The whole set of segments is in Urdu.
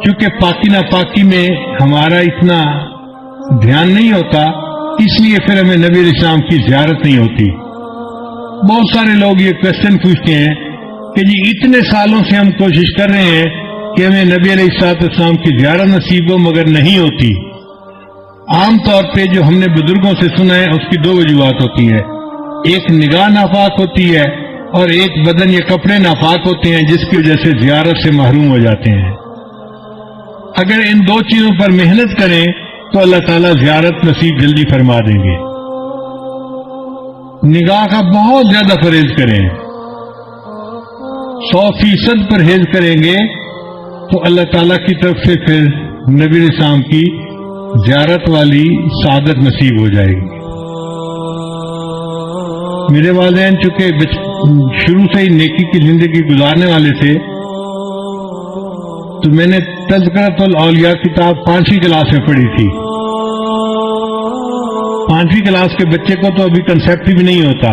چونکہ پاکی ناپاکی میں ہمارا اتنا دھیان نہیں ہوتا، اس لیے پھر ہمیں نبی علیہ السلام کی زیارت نہیں ہوتی۔ بہت سارے لوگ یہ کوشچن پوچھتے ہیں کہ جی اتنے سالوں سے ہم کوشش کر رہے ہیں کہ ہمیں نبی علیہ السلام کی زیارت نصیب ہو، مگر نہیں ہوتی۔ عام طور پہ جو ہم نے بزرگوں سے سنا ہے اس کی دو وجوہات ہوتی ہیں، ایک نگاہ ناپاک ہوتی ہے اور ایک بدن یا کپڑے ناپاک ہوتے ہیں جس کی وجہ سے زیارت سے محروم ہو جاتے ہیں۔ اگر ان دو چیزوں پر محنت کریں تو اللہ تعالیٰ زیارت نصیب جلدی فرما دیں گے۔ نگاہ کا بہت زیادہ پرہیز کریں، 100% پرہیز کریں گے تو اللہ تعالیٰ کی طرف سے پھر نبی علیہ السلام کی زیارت والی سعادت نصیب ہو جائے گی۔ میرے والدین چونکہ شروع سے ہی نیکی کی زندگی گزارنے والے تھے تو میں نے تذکرۃ الاولیاء کتاب 5ویں کلاس میں پڑھی تھی۔ 5ویں کلاس کے بچے کو تو ابھی کنسیپٹ بھی نہیں ہوتا،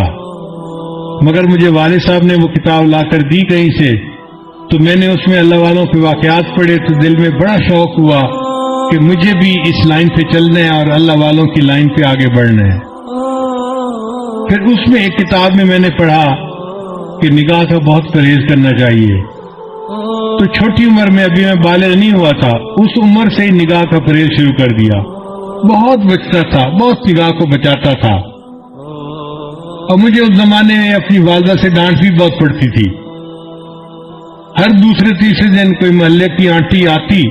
مگر مجھے والد صاحب نے وہ کتاب لا کر دی کہیں سے، تو میں نے اس میں اللہ والوں کے واقعات پڑھے تو دل میں بڑا شوق ہوا کہ مجھے بھی اس لائن پہ چلنا ہے اور اللہ والوں کی لائن پہ آگے بڑھنا ہے۔ پھر اس میں ایک کتاب میں نے پڑھا کہ نگاہ کا بہت پرہیز کرنا چاہیے، تو چھوٹی عمر میں ابھی میں بالغ نہیں ہوا تھا، اس عمر سے ہی نگاہ کا پرہیز شروع کر دیا۔ بہت بچتا تھا، بہت نگاہ کو بچاتا تھا، اور مجھے اس زمانے میں اپنی والدہ سے ڈانٹ بھی بہت پڑتی تھی۔ ہر دوسرے تیسرے دن کوئی محلے کی آنٹی آتی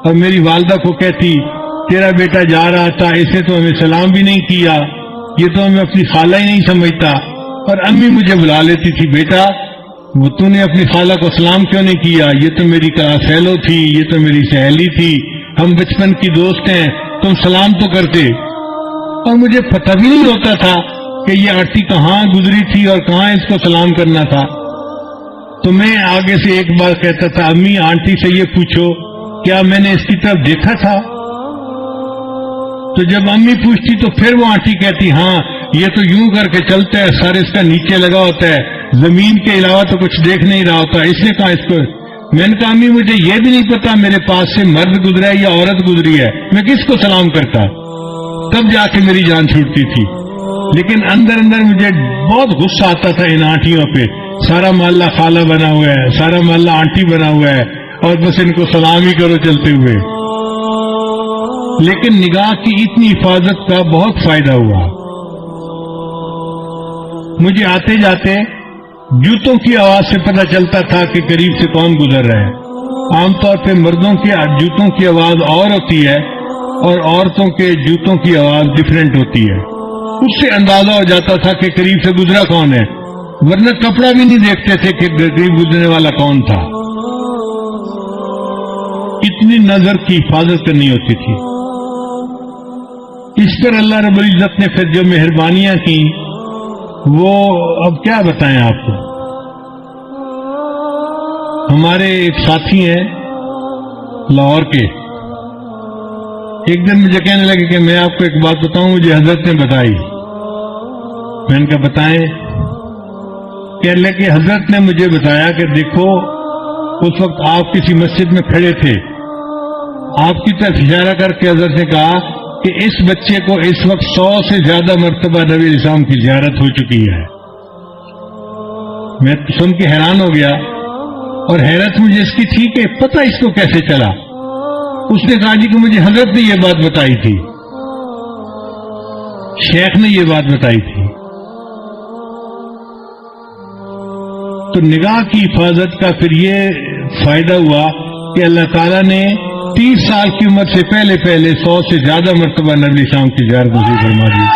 اور میری والدہ کو کہتی تیرا بیٹا جا رہا تھا، اسے تو ہمیں سلام بھی نہیں کیا، یہ تو ہمیں اپنی خالہ ہی نہیں سمجھتا۔ اور امی مجھے بلا لیتی تھی، بیٹا وہ تو نے اپنی خالہ کو سلام کیوں نہیں کیا، یہ تو میری کلاس فیلو تھی، یہ تو میری سہیلی تھی، ہم بچپن کی دوست ہیں، تم سلام تو کرتے۔ اور مجھے پتہ بھی نہیں ہوتا تھا کہ یہ آنٹی کہاں گزری تھی اور کہاں اس کو سلام کرنا تھا۔ تو میں آگے سے ایک بار کہتا تھا، امی آنٹی سے یہ پوچھو کیا میں نے اس کی طرف دیکھا تھا؟ تو جب امی پوچھتی تو پھر وہ آنٹی کہتی ہاں یہ تو یوں کر کے چلتا ہے، سر اس کا نیچے لگا ہوتا ہے، زمین کے علاوہ تو کچھ دیکھ نہیں رہا ہوتا، اس نے کہا اس کو۔ میں نے کہا امی مجھے یہ بھی نہیں پتا میرے پاس سے مرد گزرا ہے یا عورت گزری ہے، میں کس کو سلام کرتا؟ تب جا کے میری جان چھوٹتی تھی۔ لیکن اندر اندر مجھے بہت غصہ آتا تھا ان آنٹیوں پہ، سارا محلہ خالہ بنا ہوا ہے، سارا محلہ آنٹی بنا ہوا ہے، اور بس ان کو سلام ہی کرو چلتے ہوئے۔ لیکن نگاہ کی اتنی حفاظت کا بہت فائدہ ہوا۔ مجھے آتے جاتے جوتوں کی آواز سے پتہ چلتا تھا کہ قریب سے کون گزر رہا ہے۔ عام طور پہ مردوں کے جوتوں کی آواز اور ہوتی ہے اور عورتوں کے جوتوں کی آواز ڈیفرنٹ ہوتی ہے، اس سے اندازہ ہو جاتا تھا کہ قریب سے گزرا کون ہے، ورنہ کپڑا بھی نہیں دیکھتے تھے کہ قریب گزرنے والا کون تھا۔ اتنی نظر کی حفاظت کرنی ہوتی تھی۔ اس پر اللہ رب العزت نے پھر جو مہربانیاں کی وہ اب کیا بتائیں آپ کو۔ ہمارے ایک ساتھی ہیں لاہور کے، ایک دن مجھے کہنے لگے کہ میں آپ کو ایک بات بتاؤں، مجھے حضرت نے بتائی۔ میں نے کہا بتائیں۔ کہنے لگے کہ حضرت نے مجھے بتایا کہ دیکھو اس وقت آپ کسی مسجد میں کھڑے تھے، آپ کی طرف اشارہ کر کے حضرت نے کہا کہ اس بچے کو اس وقت 100 سے زیادہ مرتبہ نبی علیہ السلام کی زیارت ہو چکی ہے۔ میں سن کے حیران ہو گیا، اور حیرت مجھے اس کی تھی کہ پتہ اس کو کیسے چلا۔ اس نے کہا جی کہ مجھے حضرت نے یہ بات بتائی تھی، شیخ نے یہ بات بتائی تھی۔ تو نگاہ کی حفاظت کا پھر یہ فائدہ ہوا کہ اللہ تعالیٰ نے 30 سال کی عمر سے پہلے 100 سے زیادہ مرتبہ نبی شام کی زیارت نصیب فرما دی۔